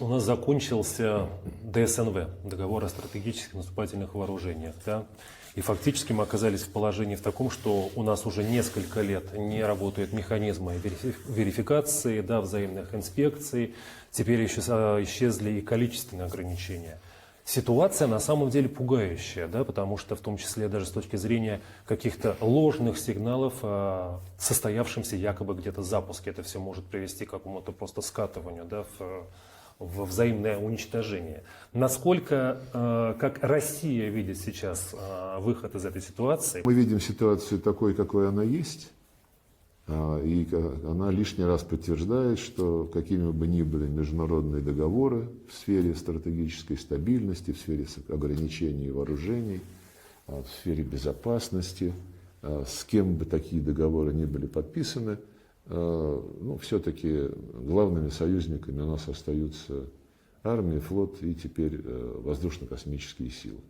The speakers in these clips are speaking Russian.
У нас закончился ДСНВ, договор о стратегических наступательных вооружениях, да? И фактически мы оказались в положении в таком, что у нас уже несколько лет не работают механизмы верификации, да, взаимных инспекций, теперь еще исчезли и количественные ограничения. Ситуация на самом деле пугающая, да, потому что в том числе даже с точки зрения каких-то ложных сигналов о состоявшемся якобы где-то запуске, это все может привести к какому-то просто скатыванию, да, в взаимное уничтожение. Насколько, как Россия видит сейчас выход из этой ситуации? Мы видим ситуацию такой, какой она есть, и она лишний раз подтверждает, что какими бы ни были международные договоры в сфере стратегической стабильности, в сфере ограничений вооружений, в сфере безопасности, с кем бы такие договоры ни были подписаны, все-таки главными союзниками у нас остаются армия, флот и теперь воздушно-космические силы.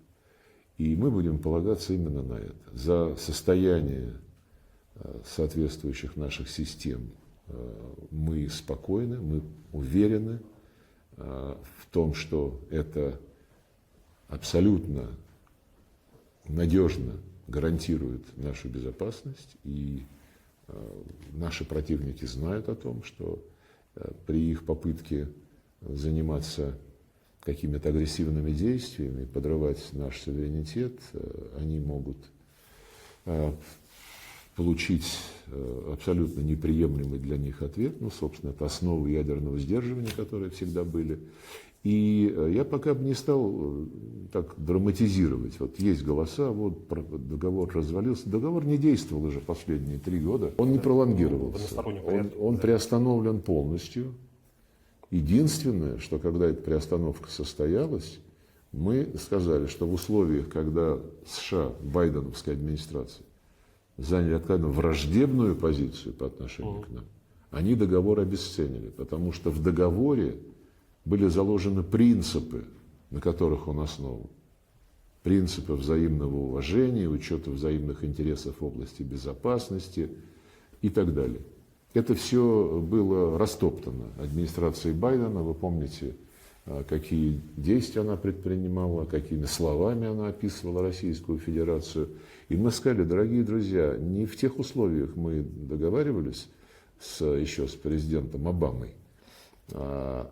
И мы будем полагаться именно на это. За состояние соответствующих наших систем мы спокойны, мы уверены в том, что это абсолютно надежно гарантирует нашу безопасность, и наши противники знают о том, что при их попытке заниматься какими-то агрессивными действиями, подрывать наш суверенитет, они могут получить абсолютно неприемлемый для них ответ. Собственно, это основы ядерного сдерживания, которые всегда были. И я пока бы не стал так драматизировать. Вот есть голоса, вот договор развалился. Договор не действовал уже последние 3 года. Он не пролонгировался. Он приостановлен полностью. Единственное, что когда эта приостановка состоялась, мы сказали, что в условиях, когда США, байденовская администрация, заняли откровенно враждебную позицию по отношению к нам, они договор обесценили, потому что в договоре были заложены принципы, на которых он основан. Принципы взаимного уважения, учета взаимных интересов в области безопасности и так далее. Это все было растоптано администрацией Байдена. Вы помните, какие действия она предпринимала, какими словами она описывала Российскую Федерацию. И мы сказали: дорогие друзья, не в тех условиях мы договаривались еще с президентом Обамой, а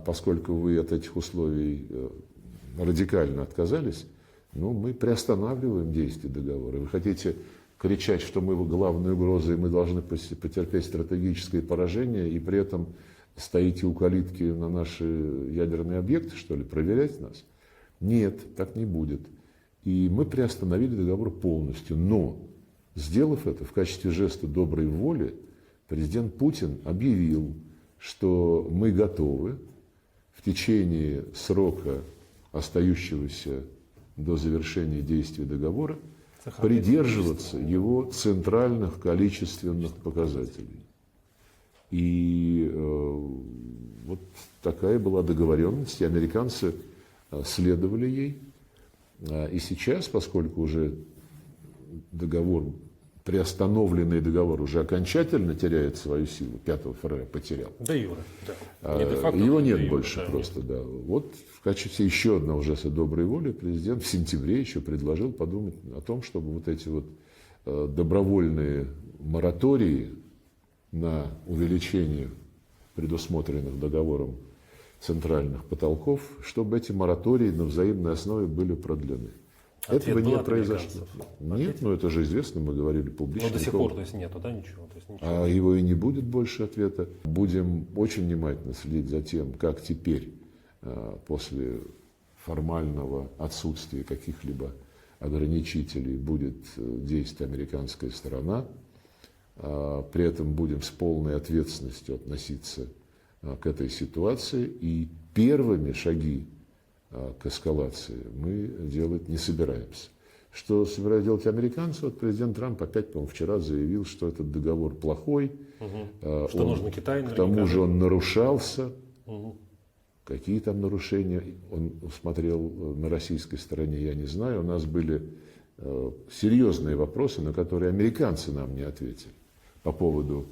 поскольку вы от этих условий радикально отказались, мы приостанавливаем действие договора. Вы хотите кричать, что мы главная угроза, и мы должны потерпеть стратегическое поражение, и при этом стоите у калитки на наши ядерные объекты, что ли, проверять нас? Нет, так не будет. И мы приостановили договор полностью. Но, сделав это в качестве жеста доброй воли, президент Путин объявил, что мы готовы в течение срока, остающегося до завершения действия договора, придерживаться его центральных количественных показателей. И вот такая была договоренность, и американцы следовали ей. И сейчас, поскольку уже договор, приостановленный договор уже окончательно теряет свою силу, 5 февраля потерял. Да, Юра, да. Его нет больше просто, да. Вот в качестве еще одного жеста доброй воли президент в сентябре еще предложил подумать о том, чтобы вот эти вот добровольные моратории на увеличение предусмотренных договором центральных потолков, чтобы эти моратории на взаимной основе были продлены. Этого не произошло. Нет, это же известно, мы говорили публично. Но до сих пор, то есть нету, да, ничего? То есть ничего. А его и не будет больше ответа. Будем очень внимательно следить за тем, как теперь, после формального отсутствия каких-либо ограничителей, будет действовать американская сторона. При этом будем с полной ответственностью относиться к этой ситуации. И первыми шаги к эскалации мы делать не собираемся. Что собираются делать американцы? Вот президент Трамп опять, по-моему, вчера заявил, что этот договор плохой. Что нужно Китаю. К тому же он нарушался. Какие там нарушения он усмотрел на российской стороне, я не знаю. У нас были серьезные вопросы, на которые американцы нам не ответили по поводу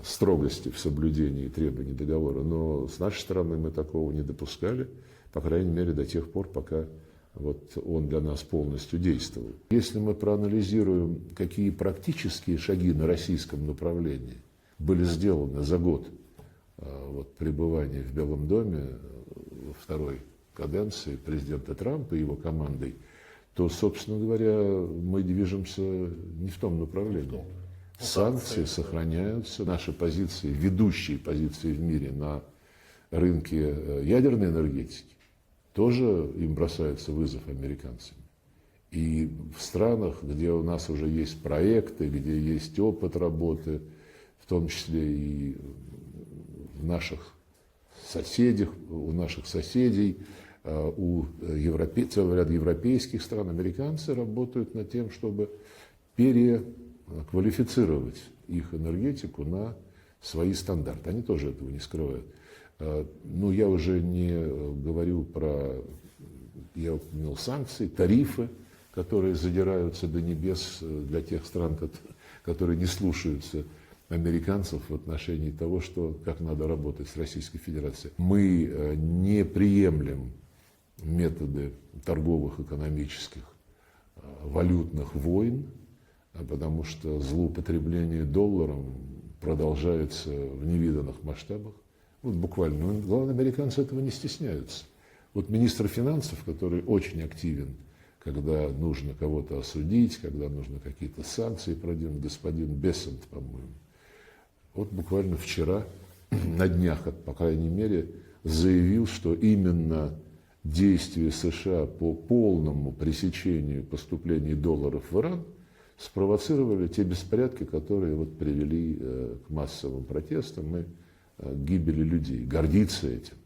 строгости в соблюдении требований договора, но с нашей стороны мы такого не допускали, по крайней мере, до тех пор, пока вот он для нас полностью действовал. Если мы проанализируем, какие практические шаги на российском направлении были сделаны за год вот, пребывания в Белом доме во второй каденции президента Трампа и его командой, то, собственно говоря, мы движемся не в том направлении. Санкции сохраняются, наши позиции, ведущие позиции в мире на рынке ядерной энергетики, тоже им бросается вызов американцам. И в странах, где у нас уже есть проекты, где есть опыт работы, в том числе и в наших соседях, у наших соседей, у целого ряда европейских стран, американцы работают над тем, чтобы переквалифицировать их энергетику на свои стандарты. Они тоже этого не скрывают. Ну, я уже не говорю про, я упомянул санкции, тарифы, которые задираются до небес для тех стран, которые не слушаются американцев в отношении того, как надо работать с Российской Федерацией. Мы не приемлем методы торговых, экономических, валютных войн, потому что злоупотребление долларом продолжается в невиданных масштабах. Вот буквально. Но, главное, американцы этого не стесняются. Вот министр финансов, который очень активен, когда нужно кого-то осудить, когда нужно какие-то санкции продвинуть, господин Бессент, по-моему, вот буквально вчера, на днях, по крайней мере, заявил, что именно действия США по полному пресечению поступлений долларов в Иран спровоцировали те беспорядки, которые вот привели к массовым протестам и к гибели людей. Гордится этим.